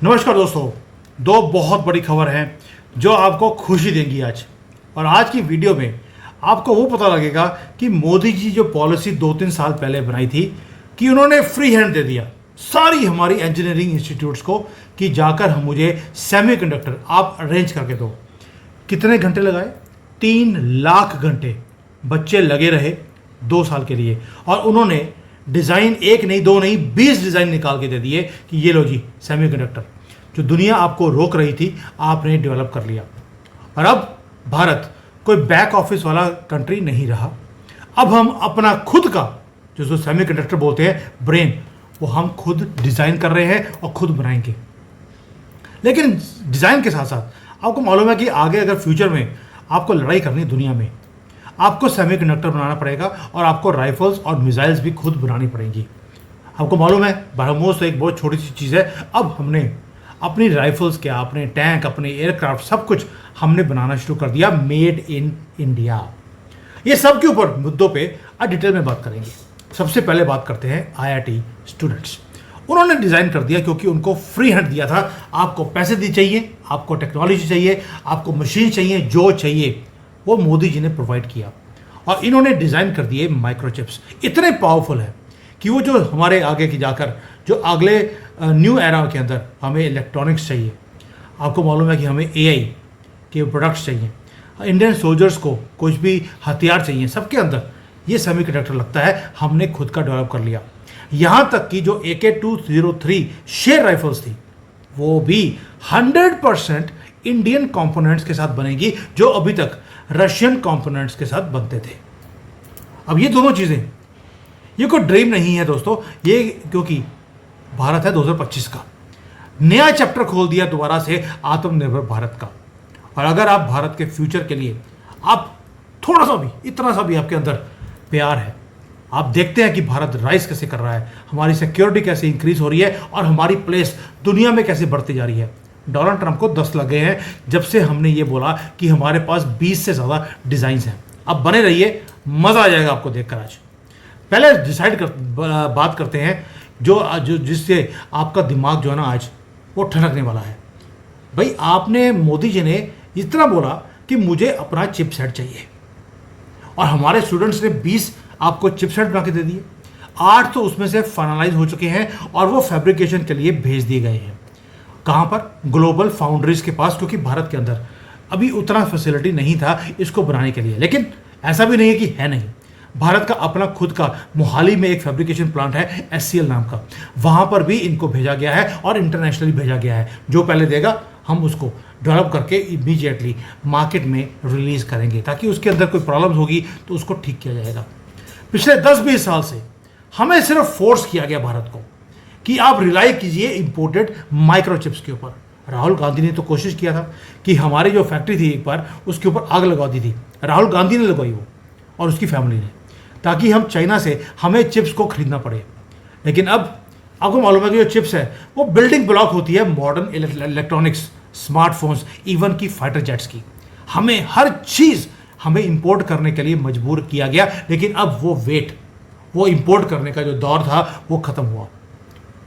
नमस्कार दोस्तों। दो बहुत बड़ी खबर है जो आपको खुशी देंगी आज। और आज की वीडियो में आपको वो पता लगेगा कि मोदी जी जो पॉलिसी 2-3 साल पहले बनाई थी कि उन्होंने फ्री हैंड दे दिया सारी हमारी इंजीनियरिंग इंस्टीट्यूट्स को कि जाकर हम मुझे सेमीकंडक्टर आप अरेंज करके दो। कितने घंटे लगाए? 3 लाख घंटे बच्चे लगे रहे 2 साल के लिए और उन्होंने डिज़ाइन एक नहीं, दो नहीं, 20 डिज़ाइन निकाल के दे दिए कि ये लो जी सेमीकंडक्टर। जो दुनिया आपको रोक रही थी आपने डेवलप कर लिया। और अब भारत कोई बैक ऑफिस वाला कंट्री नहीं रहा। अब हम अपना खुद का जो सेमीकंडक्टर बोलते हैं ब्रेन, वो हम खुद डिज़ाइन कर रहे हैं और खुद बनाएंगे। लेकिन डिज़ाइन के साथ साथ आपको मालूम है कि आगे अगर फ्यूचर में आपको लड़ाई करनी दुनिया में, आपको सेमीकंडक्टर बनाना पड़ेगा और आपको राइफल्स और मिसाइल्स भी खुद बनानी पड़ेंगी। आपको मालूम है ब्रह्मोस तो एक बहुत छोटी सी चीज़ है। अब हमने अपनी राइफल्स क्या, अपने टैंक, अपने एयरक्राफ्ट सब कुछ हमने बनाना शुरू कर दिया मेड इन इंडिया। ये सब के ऊपर मुद्दों पे आज डिटेल में बात करेंगे। सबसे पहले बात करते हैं IIT स्टूडेंट्स। उन्होंने डिज़ाइन कर दिया क्योंकि उनको फ्री हैंड दिया था। आपको पैसे दी चाहिए, आपको टेक्नोलॉजी चाहिए, आपको मशीन चाहिए, जो चाहिए वो मोदी जी ने प्रोवाइड किया। और इन्होंने डिज़ाइन कर दिए माइक्रोचिप्स। इतने पावरफुल है कि वो जो हमारे आगे की जाकर जो अगले न्यू एरा के अंदर हमें इलेक्ट्रॉनिक्स चाहिए। आपको मालूम है कि हमें AI के प्रोडक्ट्स चाहिए, इंडियन सोल्जर्स को कुछ भी हथियार चाहिए, सबके अंदर ये सेमीकंडक्टर लगता है हमने खुद का डेवलप कर लिया। यहाँ तक कि जो AK-203 शेर राइफल्स थी वो भी 100% इंडियन कंपोनेंट्स के साथ बनेगी जो अभी तक रशियन कंपोनेंट्स के साथ बनते थे। अब ये दोनों चीज़ें, ये कोई ड्रीम नहीं है दोस्तों, ये क्योंकि भारत है 2025 का नया चैप्टर खोल दिया दोबारा से आत्मनिर्भर भारत का। और अगर आप भारत के फ्यूचर के लिए आप थोड़ा सा भी, इतना सा भी आपके अंदर प्यार है, आप देखते हैं कि भारत राइज कैसे कर रहा है, हमारी सिक्योरिटी कैसे इंक्रीज हो रही है और हमारी प्लेस दुनिया में कैसे बढ़ती जा रही है। डोनाल्ड ट्रंप को 10 लग गए हैं जब से हमने ये बोला कि हमारे पास 20 से ज़्यादा डिज़ाइंस हैं। अब बने रहिए, मज़ा आ जाएगा आपको देखकर। आज पहले बात करते हैं जो जिससे आपका दिमाग जो है ना आज वो ठनकने वाला है। भाई आपने, मोदी जी ने इतना बोला कि मुझे अपना चिपसेट चाहिए और हमारे स्टूडेंट्स ने 20 आपको चिपसेट बना के दे दिए। 8 तो उसमें से फाइनलाइज हो चुके हैं और वो फैब्रिकेशन के लिए भेज दिए गए हैं। कहाँ पर? ग्लोबल फाउंड्रीज के पास, क्योंकि भारत के अंदर अभी उतना फैसिलिटी नहीं था इसको बनाने के लिए। लेकिन ऐसा भी नहीं है कि है नहीं, भारत का अपना खुद का मोहाली में एक फैब्रिकेशन प्लांट है SCL नाम का, वहाँ पर भी इनको भेजा गया है और इंटरनेशनली भेजा गया है। जो पहले देगा हम उसको डेवलप करके इमीडिएटली मार्केट में रिलीज़ करेंगे ताकि उसके अंदर कोई प्रॉब्लम्स होगी तो उसको ठीक किया जाएगा। पिछले 10-20 साल से हमें सिर्फ फोर्स किया गया भारत को कि आप रिलाई कीजिए इंपोर्टेड माइक्रोचिप्स के ऊपर। राहुल गांधी ने तो कोशिश किया था कि हमारी जो फैक्ट्री थी एक बार उसके ऊपर आग लगा दी थी। राहुल गांधी ने लगवाई वो और उसकी फैमिली ने, ताकि हम चाइना से हमें चिप्स को खरीदना पड़े। लेकिन अब आपको मालूम है कि जो चिप्स है वो बिल्डिंग ब्लॉक होती है मॉडर्न इलेक्ट्रॉनिक्स, स्मार्टफोन्स, इवन की फाइटर जेट्स की। हमें हर चीज़ हमें इंपोर्ट करने के लिए मजबूर किया गया। लेकिन अब वो इंपोर्ट करने का जो दौर था वो ख़त्म हुआ।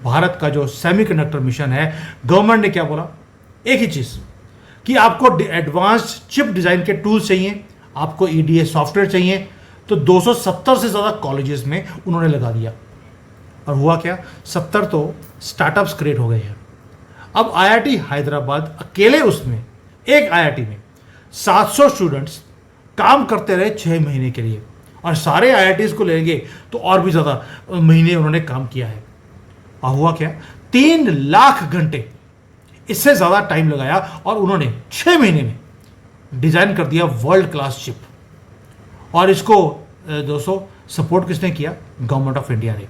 भारत का जो सेमीकंडक्टर मिशन है, गवर्नमेंट ने क्या बोला? एक ही चीज़ कि आपको एडवांस्ड चिप डिज़ाइन के टूल्स चाहिए, आपको EDA सॉफ्टवेयर चाहिए। तो 270 से ज़्यादा कॉलेजेस में उन्होंने लगा दिया। और हुआ क्या? 70 तो स्टार्टअप्स क्रिएट हो गए हैं। अब IIT हैदराबाद अकेले, उसमें एक IIT में 700 स्टूडेंट्स काम करते रहे 6 महीने के लिए। और सारे IITs को लेंगे तो और भी ज़्यादा महीने उन्होंने काम किया है। और हुआ क्या? 3 लाख घंटे, इससे ज़्यादा टाइम लगाया और उन्होंने 6 महीने में डिज़ाइन कर दिया वर्ल्ड क्लास चिप। और इसको दोस्तों सपोर्ट किसने किया? गवर्नमेंट ऑफ इंडिया ने।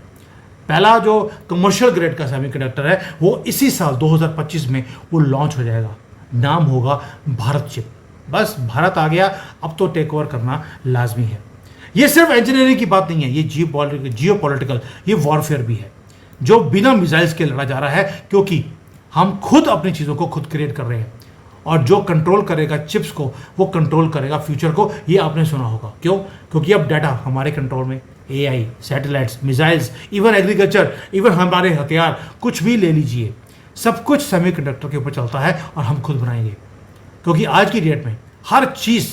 पहला जो कमर्शियल ग्रेड का सेमीकंडक्टर है वो इसी साल 2025 में वो लॉन्च हो जाएगा। नाम होगा भारत चिप। बस भारत आ गया, अब तो टेक ओवर करना लाजमी है। ये सिर्फ इंजीनियरिंग की बात नहीं है, ये जियोपॉलिटिकल, ये वॉरफेयर भी है जो बिना मिसाइल्स के लड़ा जा रहा है, क्योंकि हम खुद अपनी चीज़ों को खुद क्रिएट कर रहे हैं। और जो कंट्रोल करेगा चिप्स को वो कंट्रोल करेगा फ्यूचर को। ये आपने सुना होगा, क्यों? क्योंकि अब डाटा हमारे कंट्रोल में। AI, satellites, missiles, even agriculture, even हमारे हथियार, कुछ भी ले लीजिए, सब कुछ सेमीकंडक्टर के ऊपर चलता है और हम खुद बनाएंगे, क्योंकि आज की डेट में हर चीज़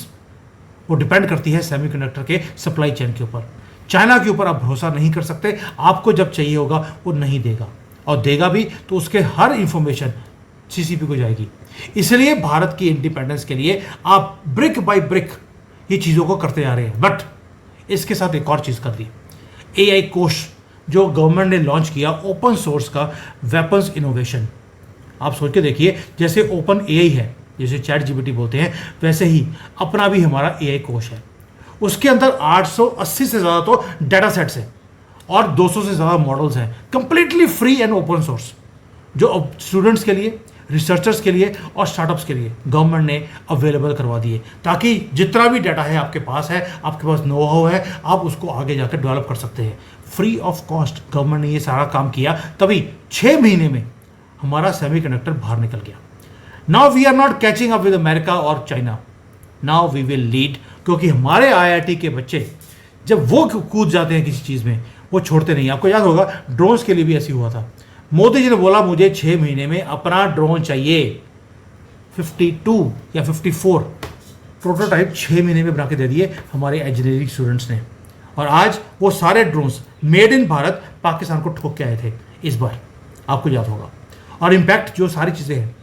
वो डिपेंड करती है सेमीकंडक्टर के सप्लाई चेन के ऊपर। चाइना के ऊपर आप भरोसा नहीं कर सकते, आपको जब चाहिए होगा वो नहीं देगा, और देगा भी तो उसके हर इंफॉर्मेशन सीसीपी को जाएगी। इसलिए भारत की इंडिपेंडेंस के लिए आप ब्रिक बाय ब्रिक ये चीज़ों को करते जा रहे हैं। बट इसके साथ एक और चीज़ कर दी, एआई कोष जो गवर्नमेंट ने लॉन्च किया, ओपन सोर्स का वेपन्स इनोवेशन। आप सोच के देखिए, जैसे ओपन एआई है, जैसे चैट जीपीटी बोलते हैं, वैसे ही अपना भी हमारा एआई कोष है। उसके अंदर 880 से ज़्यादा तो डाटा सेट्स हैं और 200 से ज़्यादा मॉडल्स हैं, completely free and open source, जो अब स्टूडेंट्स के लिए, रिसर्चर्स के लिए और स्टार्टअप्स के लिए गवर्नमेंट ने अवेलेबल करवा दिए, ताकि जितना भी डाटा है आपके पास नो हाउ है, आप उसको आगे जाकर डेवलप कर सकते हैं फ्री ऑफ कॉस्ट। गवर्नमेंट ने ये सारा काम किया, तभी 6 महीने में हमारा सेमीकंडक्टर बाहर निकल गया। Now we are not catching up with America और China, now we will lead, क्योंकि हमारे आईआईटी के बच्चे जब वो कूद जाते हैं किसी चीज़ में, वो छोड़ते नहीं। आपको याद होगा ड्रोन्स के लिए भी ऐसी हुआ था। मोदी जी ने बोला मुझे 6 महीने में अपना ड्रोन चाहिए, 52 या 54 प्रोटोटाइप 6 महीने में बना के दे दिए हमारे इंजीनियरिंग स्टूडेंट्स ने, और आज वो सारे drones made in Bharat Pakistan को ठोक के आए थे इस बार, आपको याद होगा। और इम्पैक्ट जो सारी चीज़ें हैं,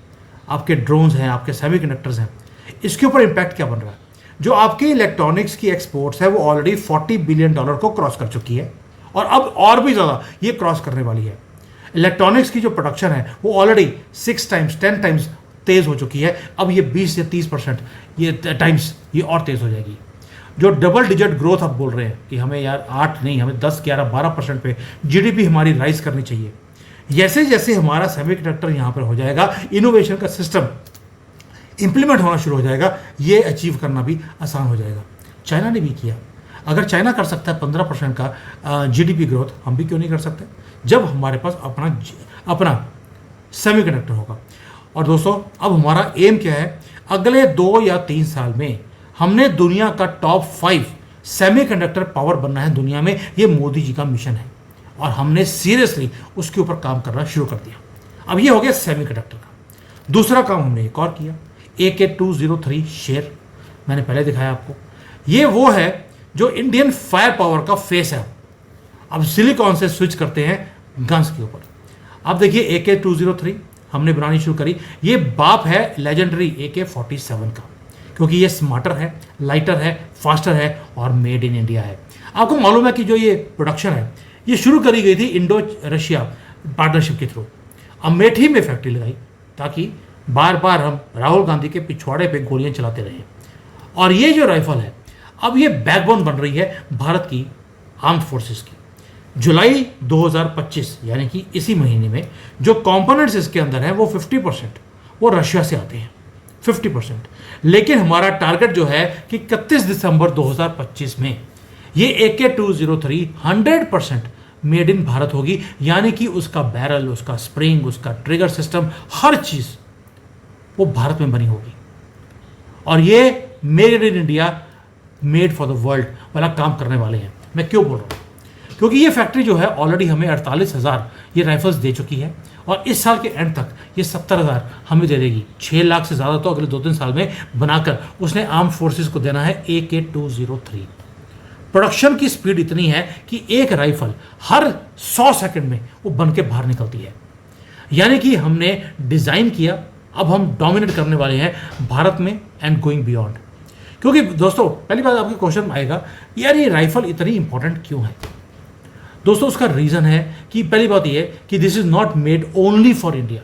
आपके ड्रोन्स हैं, आपके सेमीकंडक्टर्स हैं, इसके ऊपर इम्पैक्ट क्या बन रहा है? जो आपके इलेक्ट्रॉनिक्स की एक्सपोर्ट्स है वो ऑलरेडी $40 बिलियन को क्रॉस कर चुकी है, और अब और भी ज़्यादा ये क्रॉस करने वाली है। इलेक्ट्रॉनिक्स की जो प्रोडक्शन है वो ऑलरेडी 6 टाइम्स 10 टाइम्स तेज़ हो चुकी है। अब ये 20 से 30% ये टाइम्स ये और तेज़ हो जाएगी। जो डबल डिजिट ग्रोथ आप बोल रहे हैं कि हमें यार 8 नहीं, हमें 10, 11, 12% पे जीडीपी हमारी राइज करनी चाहिए, जैसे जैसे हमारा सेमीकंडक्टर यहाँ पर हो जाएगा, इनोवेशन का सिस्टम इंप्लीमेंट होना शुरू हो जाएगा, ये अचीव करना भी आसान हो जाएगा। चाइना ने भी किया। अगर चाइना कर सकता है 15% का जीडीपी ग्रोथ, हम भी क्यों नहीं कर सकते, जब हमारे पास अपना सेमीकंडक्टर होगा। और दोस्तों, अब हमारा एम क्या है? अगले 2 या 3 साल में हमने दुनिया का टॉप 5 सेमीकंडक्टर पावर बनना है दुनिया में। ये मोदी जी का मिशन है और हमने सीरियसली उसके ऊपर काम करना शुरू कर दिया। अब ये हो गया सेमीकंडक्टर का। दूसरा काम हमने एक और किया, AK-203 शेर, मैंने पहले दिखाया आपको। ये वो है जो इंडियन फायर पावर का फेस है। अब सिलिकॉन से स्विच करते हैं गन्स के ऊपर। अब देखिए AK-203 हमने बनानी शुरू करी। ये बाप है लेजेंडरी AK-47 का, क्योंकि ये स्मार्टर है, लाइटर है, फास्टर है और मेड इन इंडिया है। आपको मालूम है कि जो ये प्रोडक्शन है ये शुरू करी गई थी इंडो रशिया पार्टनरशिप के थ्रू। अमेठी में फैक्ट्री लगाई ताकि बार बार हम राहुल गांधी के पिछवाड़े पे गोलियां चलाते रहे। और ये जो राइफल है, अब ये बैकबोन बन रही है भारत की आर्म्ड फोर्सेस की। जुलाई 2025 यानी कि इसी महीने में जो कंपोनेंट्स इसके अंदर हैं वो 50% वो रशिया से आते हैं, 50%। लेकिन हमारा टारगेट जो है कि 31 दिसंबर 2025 में ये AK-203 100% मेड इन भारत होगी, यानी कि उसका बैरल, उसका स्प्रिंग, उसका ट्रिगर सिस्टम, हर चीज़ वो भारत में बनी होगी। और ये made in India, made for the world वाला काम करने वाले हैं। मैं क्यों बोल रहा हूँ? क्योंकि ये फैक्ट्री जो है ऑलरेडी हमें 48,000 ये राइफल्स दे चुकी है, और इस साल के एंड तक ये 70,000 हमें दे देगी। 6 लाख से ज़्यादा तो अगले 2-3 साल में बनाकर उसने आर्म फोर्सेस को देना है AK-203। प्रोडक्शन की स्पीड इतनी है कि एक राइफल हर 100 सेकंड में वो बन के बाहर निकलती है। यानी कि हमने डिज़ाइन किया, अब हम डोमिनेट करने वाले हैं भारत में एंड गोइंग बियॉन्ड। क्योंकि दोस्तों, पहली बात आपके क्वेश्चन आएगा, यार ये राइफल इतनी इंपॉर्टेंट क्यों है? दोस्तों, उसका रीज़न है कि पहली बात ये कि this is not made only for India.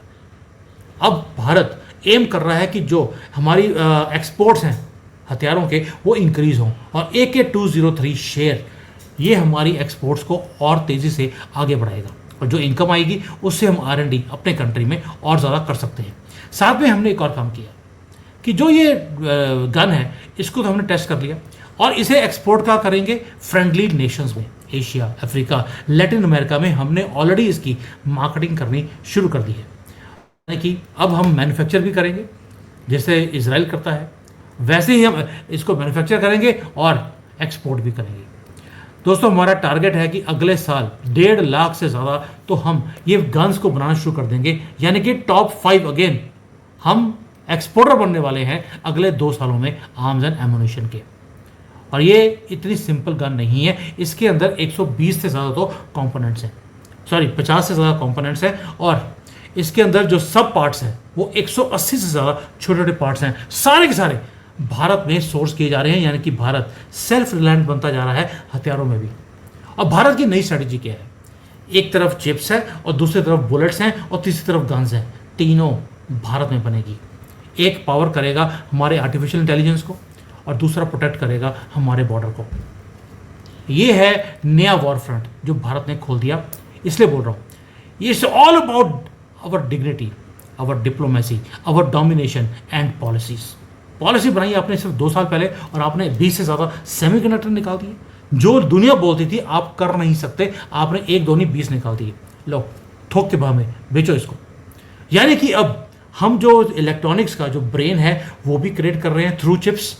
अब भारत एम कर रहा है कि जो हमारी एक्सपोर्ट्स हैं हथियारों के वो इंक्रीज़ हों, और AK-203 शेयर ये हमारी एक्सपोर्ट्स को और तेज़ी से आगे बढ़ाएगा, और जो इनकम आएगी उससे हम R&D अपने कंट्री में और ज़्यादा कर सकते हैं। साथ में हमने एक और काम किया कि जो ये गन है इसको तो हमने टेस्ट कर लिया, और इसे एक्सपोर्ट का करेंगे फ्रेंडली नेशंस में, एशिया, अफ्रीका, लैटिन अमेरिका में हमने ऑलरेडी इसकी मार्केटिंग करनी शुरू कर दी है। यानी कि अब हम मैन्युफैक्चर भी करेंगे, जैसे इजराइल करता है वैसे ही हम इसको मैन्युफैक्चर करेंगे और एक्सपोर्ट भी करेंगे। दोस्तों हमारा टारगेट है कि अगले साल 1.5 लाख से ज़्यादा तो हम ये गन्स को बनाना शुरू कर देंगे, यानी कि टॉप 5 अगेन हम एक्सपोर्टर बनने वाले हैं अगले 2 सालों में आर्म्स एंड एमुनिशन के। और ये इतनी सिंपल गन नहीं है, इसके अंदर 120 से ज़्यादा तो कंपोनेंट्स हैं, 50 से ज़्यादा कंपोनेंट्स हैं, और इसके अंदर जो सब पार्ट्स हैं वो 180 से ज़्यादा छोटे छोटे पार्ट्स हैं, सारे के सारे भारत में सोर्स किए जा रहे हैं, यानी कि भारत सेल्फ रिलायंट बनता जा रहा है हथियारों में भी। और भारत की नई स्ट्रेटजी क्या है? एक तरफ चिप्स है और दूसरी तरफ बुलेट्स हैं और तीसरी तरफ गन्स हैं, तीनों भारत में बनेगी। एक पावर करेगा हमारे आर्टिफिशियल इंटेलिजेंस को और दूसरा प्रोटेक्ट करेगा हमारे बॉर्डर को। ये है नया वॉर फ्रंट जो भारत ने खोल दिया। इसलिए बोल रहा हूँ, ये it's all about our dignity, our diplomacy, our domination and policies. Policy बनाई आपने सिर्फ 2 साल पहले और आपने 20 से ज़्यादा सेमीकंडक्टर निकाल दिए। जो दुनिया बोलती थी आप कर नहीं सकते, आपने 1 2 नहीं 20 निकाल दिए। लो ठोक के भाव में बेचो इसको। यानी कि अब हम जो इलेक्ट्रॉनिक्स का जो ब्रेन है वो भी क्रिएट कर रहे हैं थ्रू चिप्स।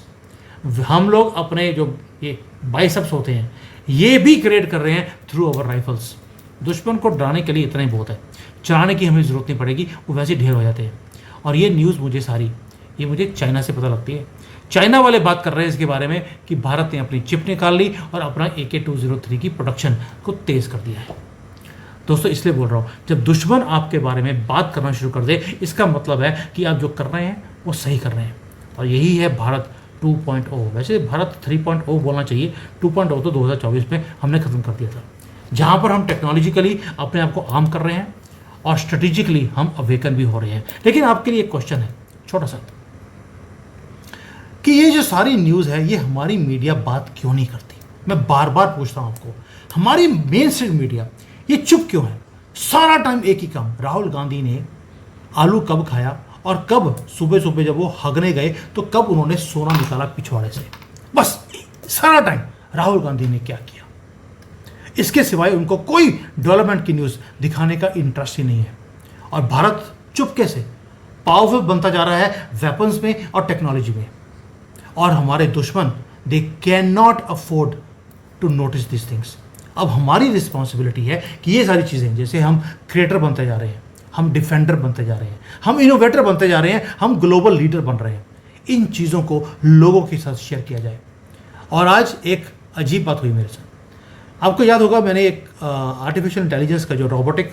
हम लोग अपने जो ये बाइसेप्स होते हैं ये भी क्रिएट कर रहे हैं थ्रू अवर राइफल्स। दुश्मन को डराने के लिए इतना ही बहुत है, चलाने की हमें ज़रूरत नहीं पड़ेगी, वो वैसे ढेर हो जाते हैं। और ये न्यूज़ मुझे चाइना से पता लगती है। चाइना वाले बात कर रहे हैं इसके बारे में कि भारत ने अपनी चिप निकाल ली और अपना AK-203 की प्रोडक्शन को तेज़ कर दिया है। दोस्तों इसलिए बोल रहा हूँ, जब दुश्मन आपके बारे में बात करना शुरू कर दे, इसका मतलब है कि आप जो कर रहे हैं वो सही कर रहे हैं। और यही है भारत 2.0। वैसे भारत 3.0 बोलना चाहिए, 2.0 तो 2024 में हमने ख़त्म कर दिया था, जहाँ पर हम टेक्नोलॉजिकली अपने आप को आर्म कर रहे हैं और स्ट्रेटेजिकली हम अवेकन भी हो रहे हैं। लेकिन आपके लिए एक क्वेश्चन है छोटा सा, कि ये जो सारी न्यूज़ है ये हमारी मीडिया बात क्यों नहीं करती? मैं बार बार पूछता हूँ आपको, हमारी मेन स्ट्रीम मीडिया ये चुप क्यों है? सारा टाइम एक ही काम, राहुल गांधी ने आलू कब खाया और कब सुबह सुबह जब वो हगने गए तो कब उन्होंने सोना निकाला पिछवाड़े से। बस सारा टाइम राहुल गांधी ने क्या किया, इसके सिवाय उनको कोई डेवलपमेंट की न्यूज़ दिखाने का इंटरेस्ट ही नहीं है। और भारत चुपके से पावरफुल बनता जा रहा है वेपन्स में और टेक्नोलॉजी में। और हमारे दुश्मन they can not afford to notice this things. अब हमारी रिस्पॉन्सिबिलिटी है कि ये सारी चीज़ें, जैसे हम क्रिएटर बनते जा रहे हैं, हम डिफेंडर बनते जा रहे हैं, हम इनोवेटर बनते जा रहे हैं, हम ग्लोबल लीडर बन रहे हैं, इन चीज़ों को लोगों के साथ शेयर किया जाए। और आज एक अजीब बात हुई मेरे साथ। आपको याद होगा, मैंने एक आर्टिफिशियल इंटेलिजेंस का जो रोबोटिक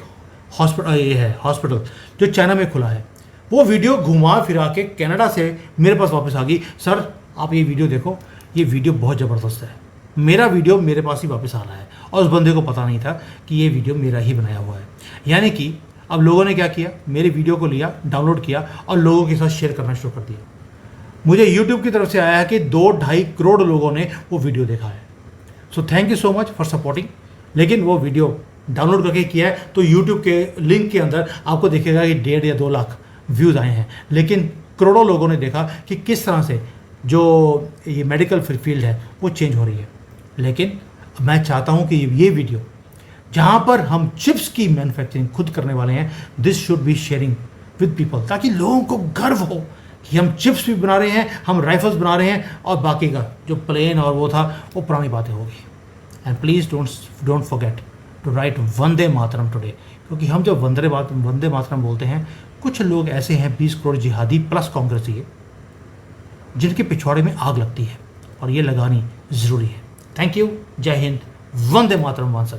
हॉस्पिटल जो चाइना में खुला है, वो वीडियो घुमा फिरा के कनाडा से मेरे पास वापस आ गई। सर आप ये वीडियो देखो, ये वीडियो बहुत ज़बरदस्त है। मेरा वीडियो मेरे पास ही वापस आ रहा है और उस बंदे को पता नहीं था कि ये वीडियो मेरा ही बनाया हुआ है। यानी कि अब लोगों ने क्या किया, मेरे वीडियो को लिया, डाउनलोड किया और लोगों के साथ शेयर करना शुरू कर दिया। मुझे यूट्यूब की तरफ से आया है कि 2-2.5 करोड़ लोगों ने वो वीडियो देखा है। So thank you so much for supporting. लेकिन वो वीडियो डाउनलोड करके किया है तो यूट्यूब के लिंक के अंदर आपको दिखेगा कि 1.5 या 2 लाख व्यूज़ आए हैं। लेकिन करोड़ों लोगों ने देखा कि किस तरह से जो ये मेडिकल फील्ड है वो चेंज हो रही है। लेकिन मैं चाहता हूँ कि ये वीडियो जहाँ पर हम चिप्स की मैन्युफैक्चरिंग खुद करने वाले हैं, this should be sharing with people, ताकि लोगों को गर्व हो कि हम चिप्स भी बना रहे हैं, हम राइफल्स बना रहे हैं, और बाकी का जो प्लेन और वो था वो पुरानी बातें होगी। And please don't forget to write Vande Mataram today, क्योंकि हम जब वंदे मातरम बोलते हैं, कुछ लोग ऐसे हैं 20 करोड़ जिहादी प्लस कांग्रेसी जिनके पिछवाड़े में आग लगती है और ये लगानी ज़रूरी है। थैंक यू, जय हिंद, वंदे मातरम।